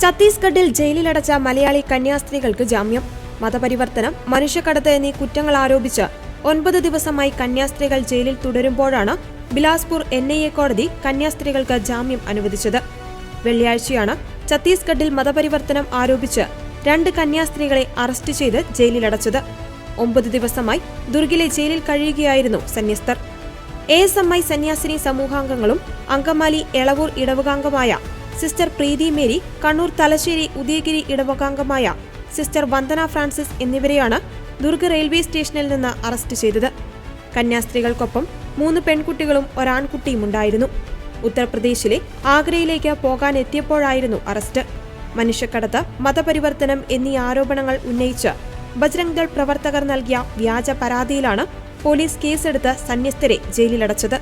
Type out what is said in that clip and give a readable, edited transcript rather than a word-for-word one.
ഛത്തീസ്ഗഡിൽ ജയിലിലടച്ച മലയാളി കന്യാസ്ത്രീകൾക്ക് ജാമ്യം. മതപരിവർത്തനം, മനുഷ്യക്കടത്ത് എന്നീ കുറ്റങ്ങൾ ആരോപിച്ച് 9 ദിവസമായി കന്യാസ്ത്രീകൾ ജയിലിൽ തുടരുമ്പോഴാണ് ബിലാസ്പൂർ NIA കോടതി കന്യാസ്ത്രീകൾക്ക് ജാമ്യം അനുവദിച്ചത്. വെള്ളിയാഴ്ചയാണ് ഛത്തീസ്ഗഡിൽ മതപരിവർത്തനം ആരോപിച്ച് 2 കന്യാസ്ത്രീകളെ അറസ്റ്റ് ചെയ്ത് ജയിലിലടച്ചത്. 9 ദിവസമായി ദുർഗിലെ ജയിലിൽ കഴിയുകയായിരുന്നു സന്യസ്തർ. ASMI സന്യാസിനി സമൂഹാംഗങ്ങളും അങ്കമാലി എളവൂർ ഇടവകാംഗമായ സിസ്റ്റർ പ്രീതി മേരി, കണ്ണൂർ തലശ്ശേരി ഉദയഗിരി ഇടവകാംഗമായ സിസ്റ്റർ വന്ദന ഫ്രാൻസിസ് എന്നിവരെയാണ് ദുർഗ് റെയിൽവേ സ്റ്റേഷനിൽ നിന്ന് അറസ്റ്റ് ചെയ്തത്. കന്യാസ്ത്രീകൾക്കൊപ്പം 3 പെൺകുട്ടികളും ഒരാൺകുട്ടിയും ഉണ്ടായിരുന്നു. ഉത്തർപ്രദേശിലെ ആഗ്രയിലേക്ക് പോകാനെത്തിയപ്പോഴായിരുന്നു അറസ്റ്റ്. മനുഷ്യക്കടത്ത്, മതപരിവർത്തനം എന്നീ ആരോപണങ്ങൾ ഉന്നയിച്ച് ബജ്രംഗ് ദൾ പ്രവർത്തകർ നൽകിയ വ്യാജ പരാതിയിലാണ് പോലീസ് കേസെടുത്ത് സന്യസ്തരെ ജയിലിലടച്ചത്.